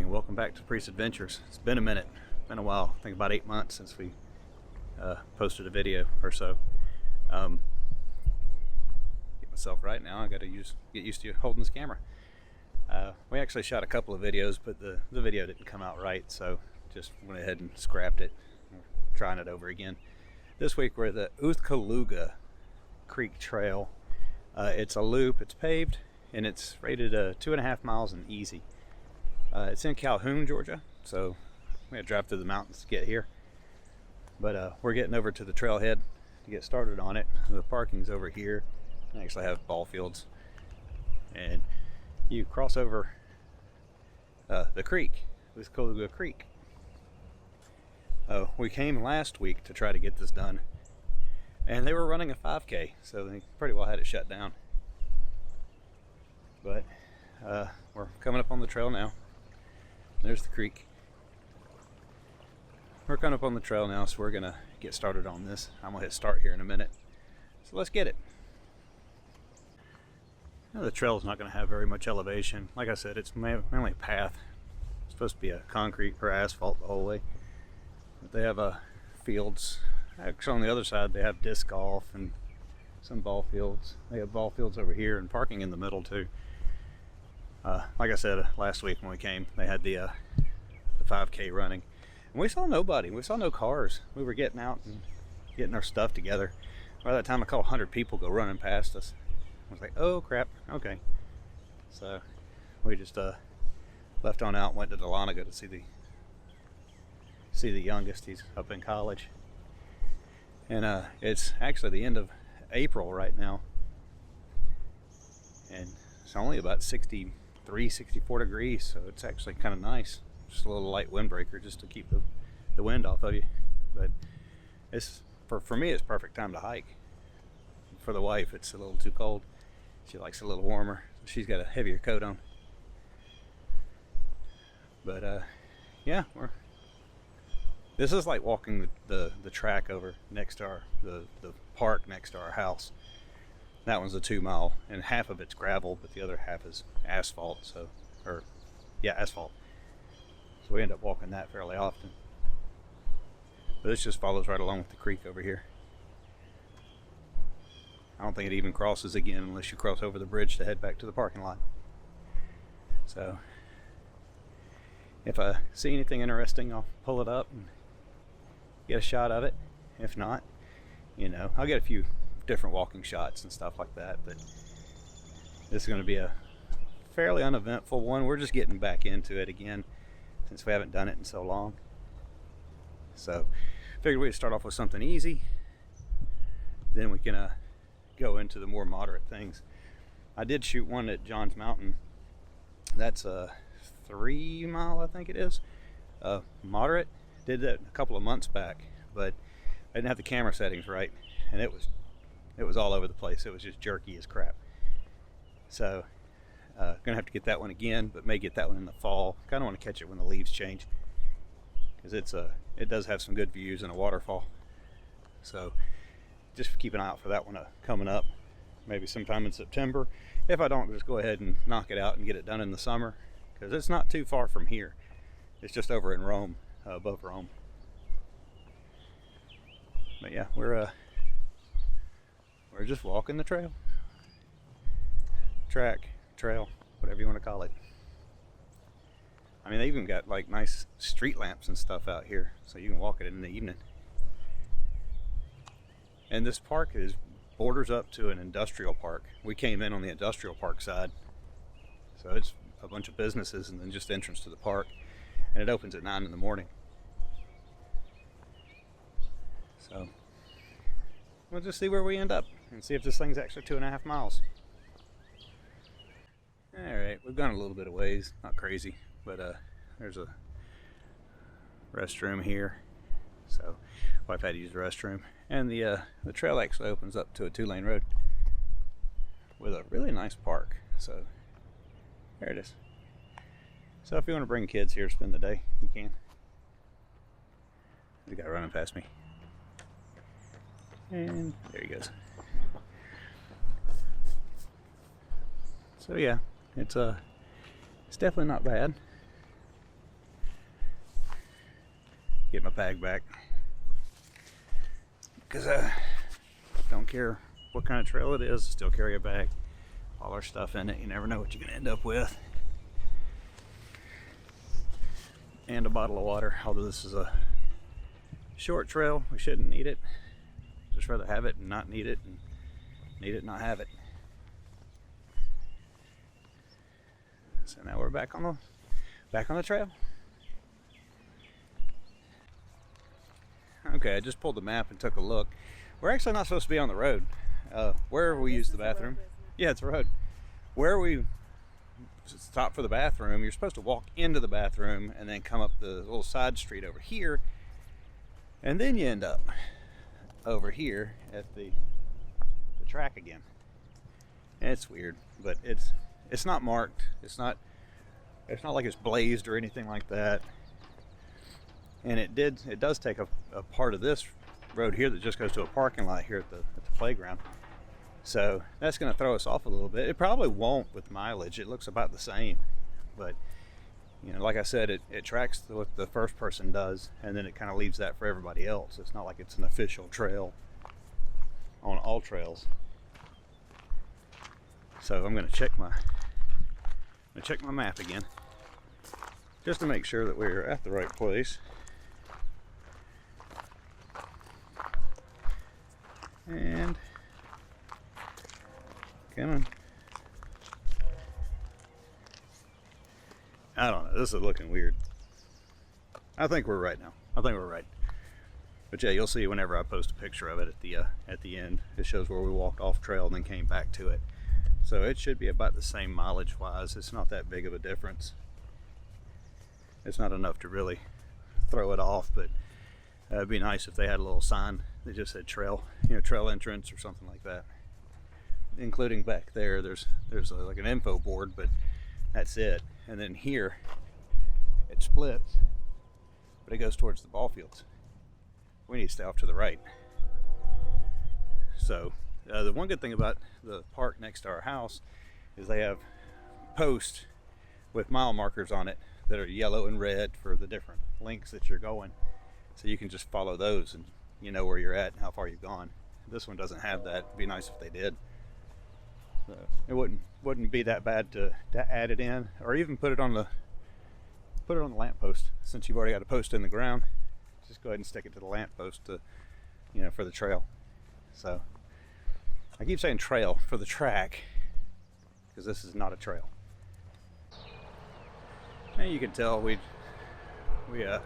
and welcome back to Priest Adventures. It's been a minute, been a while. I think about 8 months since we posted a video or so. Get myself right now. I got to get used to holding this camera. We actually shot a couple of videos, but the video didn't come out right, so just went ahead and scrapped it. We're trying it over again. This week we're at the Oothkalooga Creek Trail. It's a loop, it's paved, and it's rated 2.5 miles and easy. It's in Calhoun, Georgia, so we had to drive through the mountains to get here. But we're getting over to the trailhead to get started on it. The parking's over here. I actually have ball fields, and you cross over the creek, Oothkalooga Creek. We came last week to try to get this done, and they were running a 5K, so they pretty well had it shut down. But we're coming up on the trail now. There's the creek. We're coming up on the trail now, so we're gonna get started on this. I'm gonna hit start here in a minute. So let's get it. Now, the trail is not gonna have very much elevation. Like I said, it's mainly a path. It's supposed to be a concrete or asphalt the whole way. But they have fields. Actually, on the other side, they have disc golf and some ball fields. They have ball fields over here and parking in the middle too. Like I said last week when we came, they had the 5K running, and we saw nobody. We saw no cars. We were getting out and getting our stuff together. By that time, a couple 100 people go running past us. I was like, oh crap, okay. So we just left on out, went to Dahlonega to see the youngest. He's up in college, and it's actually the end of April right now, and it's only about 63, 64 degrees, so it's actually kind of nice. Just a little light windbreaker just to keep the wind off of you. But it's for me, it's perfect time to hike. For the wife, it's a little too cold. She likes it a little warmer, so she's got a heavier coat on. But yeah, this is like walking the track over next to the park next to our house. That one's a 2 mile, and half of it's gravel, but the other half is asphalt. Asphalt. So we end up walking that fairly often. But this just follows right along with the creek over here. I don't think it even crosses again unless you cross over the bridge to head back to the parking lot. So if I see anything interesting, I'll pull it up and get a shot of it. If not, I'll get a few different walking shots and stuff like that. But this is going to be a fairly uneventful one. We're just getting back into it again since we haven't done it in so long. So figured we'd start off with something easy, then we can go into the more moderate things. I did shoot one at John's Mountain. That's a 3 mile, I think it is. Moderate. Did that a couple of months back, but I didn't have the camera settings right, and it was all over the place. It was just jerky as crap. So gonna have to get that one again, but may get that one in the fall. Kind of want to catch it when the leaves change, because it does have some good views and a waterfall. So just keep an eye out for that one coming up, maybe sometime in September. If I don't, just go ahead and knock it out and get it done in the summer, because it's not too far from here. It's just over in Rome, above Rome. But yeah, we're just walking the trail. Trail, whatever you want to call it. I mean, they even got like nice street lamps and stuff out here, so you can walk it in the evening. And this park borders up to an industrial park. We came in on the industrial park side, so it's a bunch of businesses and then just entrance to the park, and it opens at 9 in the morning. So we'll just see where we end up and see if this thing's actually 2.5 miles. Alright, we've gone a little bit of ways, not crazy, but there's a restroom here, so wife had to use the restroom. And the trail actually opens up to a 2-lane road with a really nice park. So there it is. So if you want to bring kids here to spend the day, you can. The guy running past me. And there he goes. So yeah, it's definitely not bad. get my bag back, because I don't care what kind of trail it is, still carry a bag. All our stuff in it. You never know what you're going to end up with. And a bottle of water. Although this is a short trail, we shouldn't need it. Just rather have it and not need it, and need it and not have it. So now we're back on the trail. Okay, I just pulled the map and took a look. We're actually not supposed to be on the road. Where we use the bathroom. Yeah, it's a road. Where we stop for the bathroom, you're supposed to walk into the bathroom and then come up the little side street over here, and then you end up over here at the track again. And it's weird, but it's not marked. It's not like it's blazed or anything like that. And it does take a part of this road here that just goes to a parking lot here at the playground. So that's going to throw us off a little bit. It probably won't with mileage. It looks about the same, but you know, like I said, it tracks what the first person does, and then it kind of leaves that for everybody else. It's not like it's an official trail on ALLTRAILS. So I'm going to check my map again, just to make sure that we're at the right place. And come on. I don't know, this is looking weird. I think we're right now. I think we're right. But yeah, you'll see whenever I post a picture of it at the end. It shows where we walked off trail and then came back to it. So it should be about the same mileage wise. It's not that big of a difference. It's not enough to really throw it off, but it'd be nice if they had a little sign that just said trail, you know, trail entrance or something like that. Including back there, there's like an info board, but that's it. And then here, it splits, but it goes towards the ball fields. We need to stay off to the right. So the one good thing about the park next to our house is they have posts with mile markers on it that are yellow and red for the different links that you're going. So you can just follow those and you know where you're at and how far you've gone. This one doesn't have that. It'd be nice if they did. So it wouldn't be that bad to add it in, or even put it on the lamppost. Since you've already got a post in the ground, just go ahead and stick it to the lamppost to, you know, for the trail. So I keep saying trail for the track because this is not a trail. And you can tell we are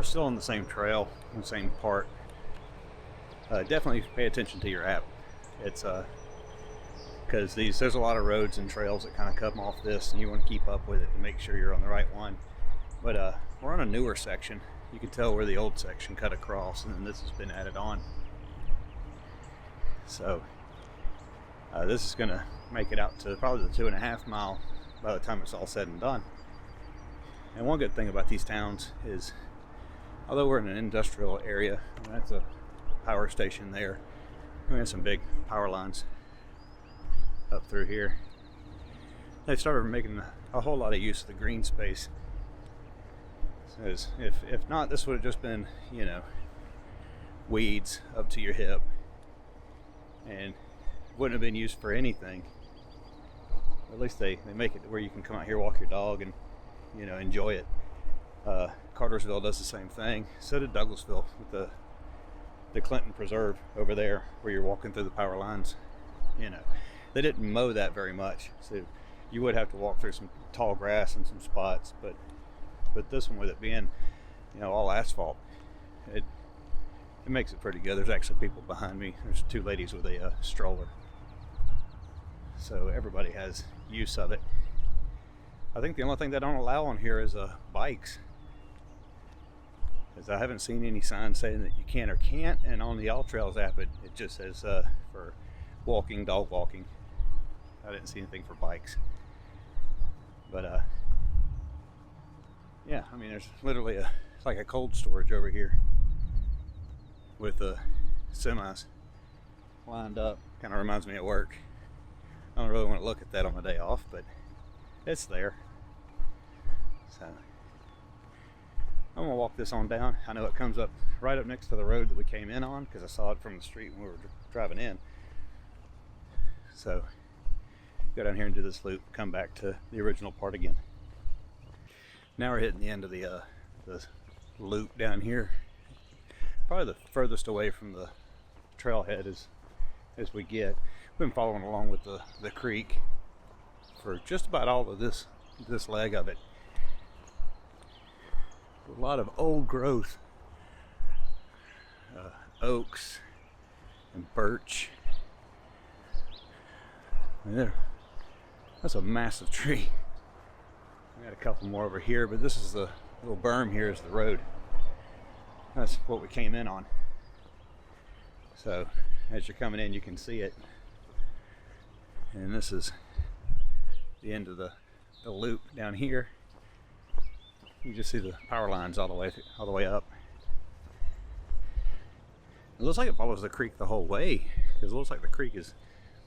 still on the same trail, on the same part. Definitely pay attention to your app. It's because there's a lot of roads and trails that kind of come off this, and you want to keep up with it and make sure you're on the right one. But we're on a newer section. You can tell where the old section cut across, and then this has been added on. So this is going to make it out to probably the 2.5 mile by the time it's all said and done. And one good thing about these towns is, although we're in an industrial area, that's a power station there. We have some big power lines up through here. They started making a whole lot of use of the green space. So if not, this would have just been, you know, weeds up to your hip, and wouldn't have been used for anything. At least they make it where you can come out here, walk your dog, and, you know, enjoy it. Cartersville does the same thing. So did Douglasville with the Clinton Preserve over there, where you're walking through the power lines. You know, they didn't mow that very much, so you would have to walk through some tall grass and some spots. But this one, with it being, you know, all asphalt, it makes it pretty good. There's actually people behind me. There's two ladies with a stroller, so everybody has use of it. I think the only thing they don't allow on here is bikes, because I haven't seen any signs saying that you can or can't. And on the ALLTRAILS app, it just says for walking, dog walking. I didn't see anything for bikes. But yeah, I mean, there's literally like a cold storage over here with semis lined up. Kind of reminds me of work. I don't really want to look at that on my day off, but it's there. So I'm gonna walk this on down. I know it comes up right up next to the road that we came in on because I saw it from the street when we were driving in. So go down here and do this loop, come back to the original part again. Now we're hitting the end of the loop down here. Probably the furthest away from the trailhead as we get. We've been following along with the creek for just about all of this leg of it. A lot of old growth, oaks and birch. That's a massive tree. We got a couple more over here, but this is the little berm here is the road. That's what we came in on. So as you're coming in, you can see it. And this is the end of the loop down here. You just see the power lines all the way up. It looks like it follows the creek the whole way, because it looks like the creek is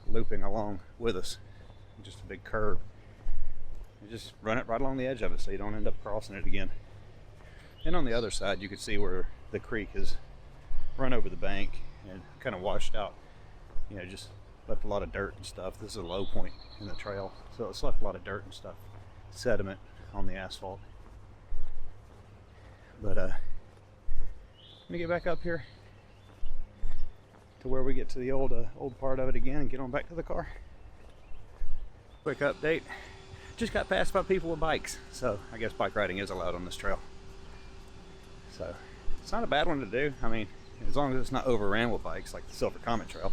looping along with us. Just a big curve. You just run it right along the edge of it so you don't end up crossing it again. And on the other side, you can see where the creek has run over the bank and kind of washed out, you know, just left a lot of dirt and stuff. This is a low point in the trail, so it's left a lot of dirt and stuff, sediment on the asphalt. But let me get back up here to where we get to the old part of it again and get on back to the car. Quick update. Just got passed by people with bikes, so I guess bike riding is allowed on this trail. So it's not a bad one to do. I mean, as long as it's not overran with bikes like the Silver Comet Trail.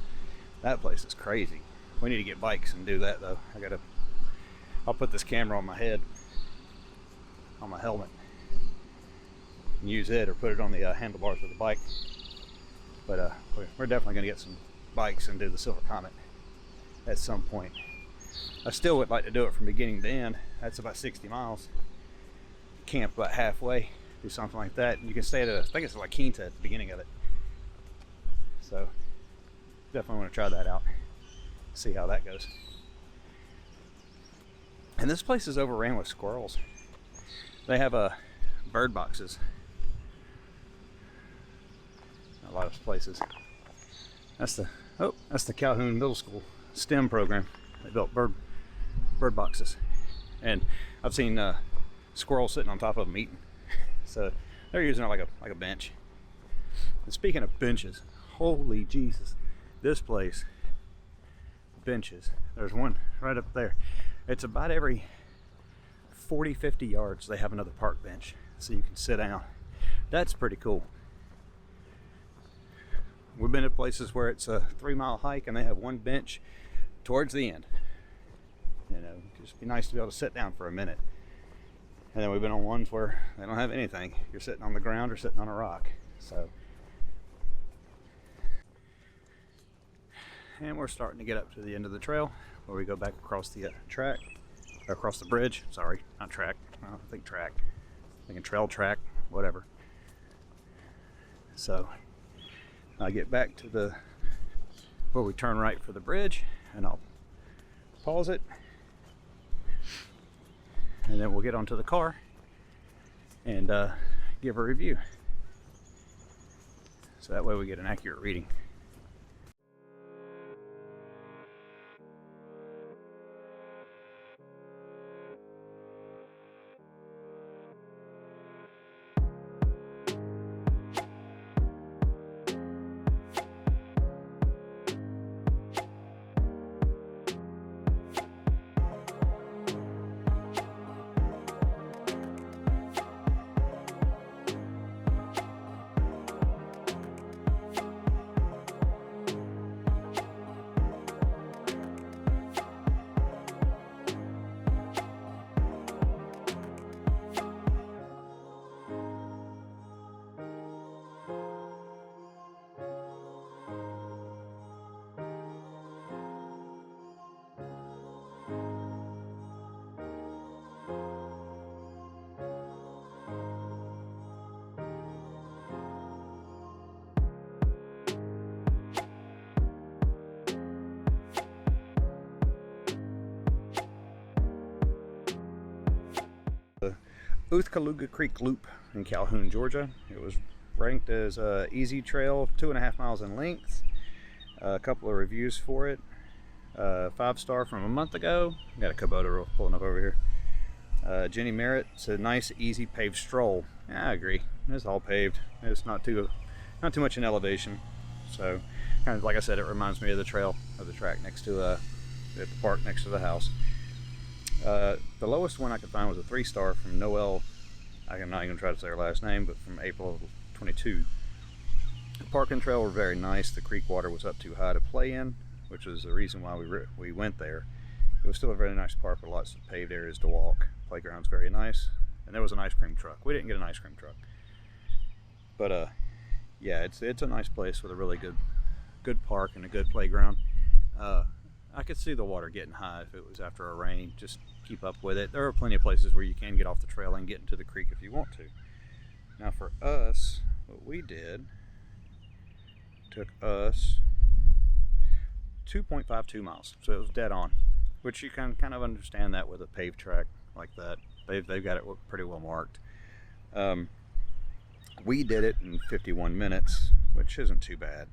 That place is crazy. We need to get bikes and do that though. I'll put this camera on my head, on my helmet, and use it, or put it on the handlebars of the bike. But we're definitely going to get some bikes and do the Silver Comet at some point. I still would like to do it from beginning to end. That's about 60 miles. Camp about halfway, do something like that. And you can stay at I think it's La Quinta at the beginning of it. So definitely want to try that out, see how that goes. And this place is overran with squirrels. They have bird boxes. A lot of places. That's the Calhoun Middle School STEM program. They built bird boxes, and I've seen squirrels sitting on top of them eating. So they're using it like a bench. And speaking of benches, holy Jesus, this place, benches. There's one right up there. It's about every 40-50 yards they have another park bench, so you can sit down. That's pretty cool. We've been at places where it's a 3-mile hike and they have one bench towards the end. You know, it'd just be nice to be able to sit down for a minute. And then we've been on ones where they don't have anything. You're sitting on the ground or sitting on a rock. So, and we're starting to get up to the end of the trail where we go back across the track, or across the bridge. Sorry, not track. I don't think track. I'm thinking trail track, whatever. So I get back to where we turn right for the bridge, and I'll pause it, and then we'll get onto the car and give a review, so that way we get an accurate reading. Oothkalooga Creek Loop in Calhoun, Georgia. It was ranked as a easy trail, 2.5 miles in length. A couple of reviews for it. 5-star from a month ago. Got a Kubota pulling up over here. Jenny Merritt said, nice, easy paved stroll. Yeah, I agree. It's all paved. It's not too much in elevation. So, kind of like I said, it reminds me of the trail, of the track next to at the park next to the house. The lowest one I could find was a 3-star from Noel. I'm not even try to say her last name, but from April of 22. The park and trail were very nice. The creek water was up too high to play in, which was the reason why we went there. It was still a very nice park with lots of paved areas to walk. Playground's very nice, and there was an ice cream truck. We didn't get an ice cream truck, but yeah, it's a nice place with a really good park and a good playground. I could see the water getting high if it was after a rain. Just keep up with it. There are plenty of places where you can get off the trail and get into the creek if you want to. Now for us, what we did took us 2.52 miles, so it was dead on, which you can kind of understand that with a paved track like that. They've got it pretty well marked. We did it in 51 minutes, which isn't too bad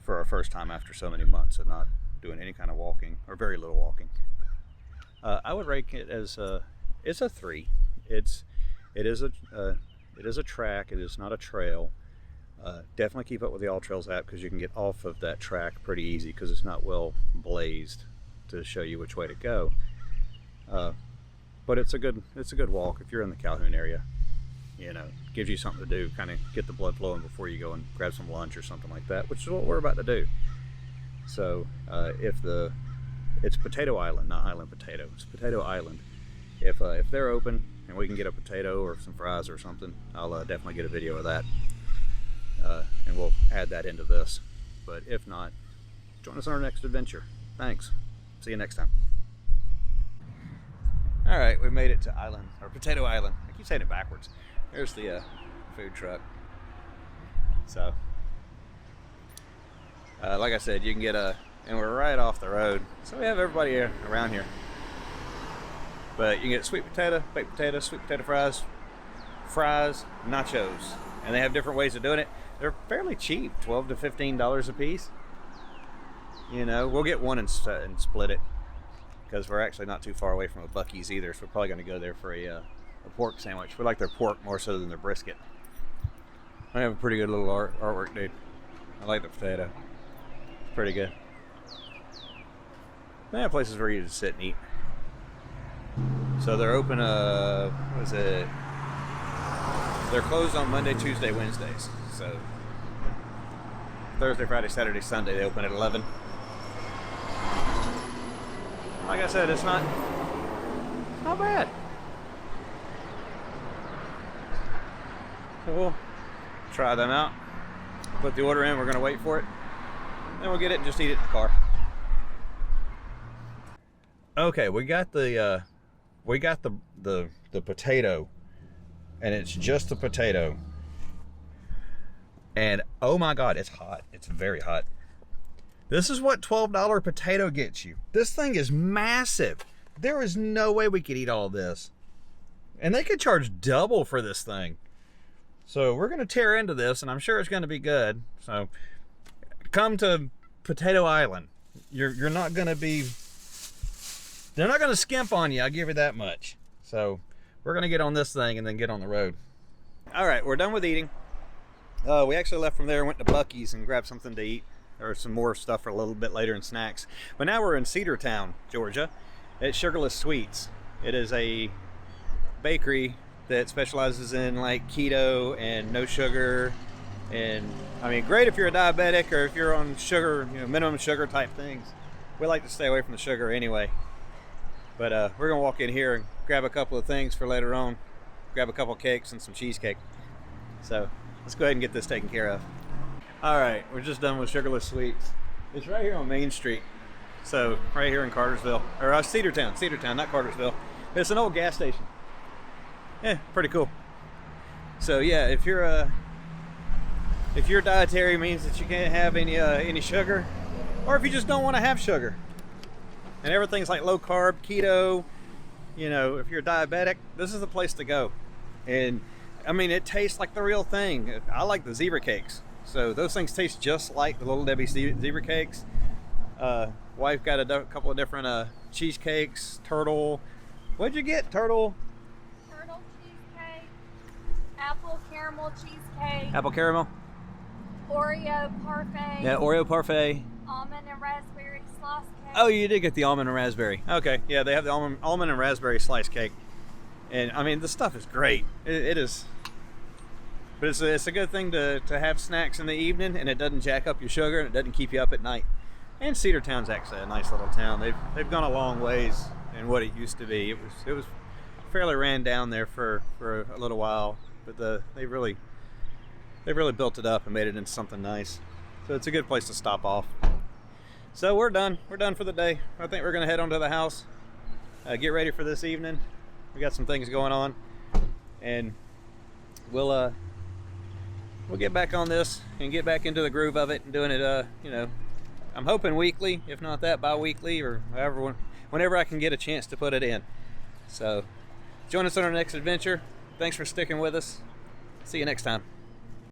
for our first time after so many months of not doing any kind of walking, or very little walking. I would rank it as it's a 3. It is a track. It is not a trail. Definitely keep up with the ALLTRAILS app, because you can get off of that track pretty easy, because it's not well blazed to show you which way to go. But it's a good walk if you're in the Calhoun area. You know, gives you something to do, kind of get the blood flowing before you go and grab some lunch or something like that, which is what we're about to do. So it's Potato Island, not Island Potato. It's Potato Island. If they're open and we can get a potato or some fries or something, I'll definitely get a video of that, and we'll add that into this. But if not, join us on our next adventure. Thanks. See you next time. All right, we made it to Island, or Potato Island. I keep saying it backwards. There's the food truck. So, like I said, you can get and we're right off the road, so we have everybody around here. But you can get sweet potato, baked potato, sweet potato fries, nachos, and they have different ways of doing it. They're fairly cheap, $12 to $15 a piece. You know, we'll get one and split it, because we're actually not too far away from a Buc-ee's either, so we're probably going to go there for a pork sandwich. We like their pork more so than their brisket. They have a pretty good little artwork, dude. I like the potato. It's pretty good. They have places where you just sit and eat. So they're open, what is it? They're closed on Monday, Tuesday, Wednesdays. So Thursday, Friday, Saturday, Sunday, they open at 11. Like I said, it's not bad. So we'll try them out. Put the order in, we're gonna wait for it. Then we'll get it and just eat it in the car. Okay, we got the potato, and it's just the potato. And oh my God, it's hot. It's very hot. This is what $12 potato gets you. This thing is massive. There is no way we could eat all this. And they could charge double for this thing. So we're gonna tear into this, and I'm sure it's gonna be good. So come to Potato Island. You're not gonna be, they're not gonna skimp on you, I'll give you that much. So we're gonna get on this thing and then get on the road. All right, we're done with eating. We actually left from there and went to Buc-ee's and grabbed something to eat, or some more stuff for a little bit later in snacks. But now we're in Cedartown, Georgia, at Sugarless Sweets. It is a bakery that specializes in like keto and no sugar, and I mean, great if you're a diabetic or if you're on sugar, you know, minimum sugar type things. We like to stay away from the sugar anyway. But we're gonna walk in here and grab a couple of things for later on. Grab a couple of cakes and some cheesecake. So let's go ahead and get this taken care of. All right, we're just done with Sugarless Sweets. It's right here on Main Street. So right here in Cartersville, or Cedartown, not Cartersville. It's an old gas station. Yeah, pretty cool. So yeah, if your dietary means that you can't have any sugar, or if you just don't want to have sugar, and everything's like low carb, keto, you know, if you're diabetic, this is the place to go. And I mean, it tastes like the real thing. I like the zebra cakes. So those things taste just like the Little Debbie zebra cakes. Wife got a couple of different cheesecakes, turtle. What'd you get, turtle? Turtle cheesecake, apple caramel cheesecake, Apple caramel? Oreo parfait. Yeah, Oreo parfait. Almond and raspberry slice cake. Oh, you did get the almond and raspberry. Okay, yeah, they have the almond and raspberry slice cake. And I mean, the stuff is great. It is. But it's a good thing to have snacks in the evening, and it doesn't jack up your sugar, and it doesn't keep you up at night. And Cedartown's actually a nice little town. They've gone a long ways in what it used to be. It was fairly ran down there for a little while, but they really built it up and made it into something nice. So it's a good place to stop off. So we're done. We're done for the day. I think we're gonna head on to the house, get ready for this evening. We got some things going on, and we'll get back on this and get back into the groove of it and doing it. You know, I'm hoping weekly, if not that, bi-weekly, or however, whenever I can get a chance to put it in. So join us on our next adventure. Thanks for sticking with us. See you next time.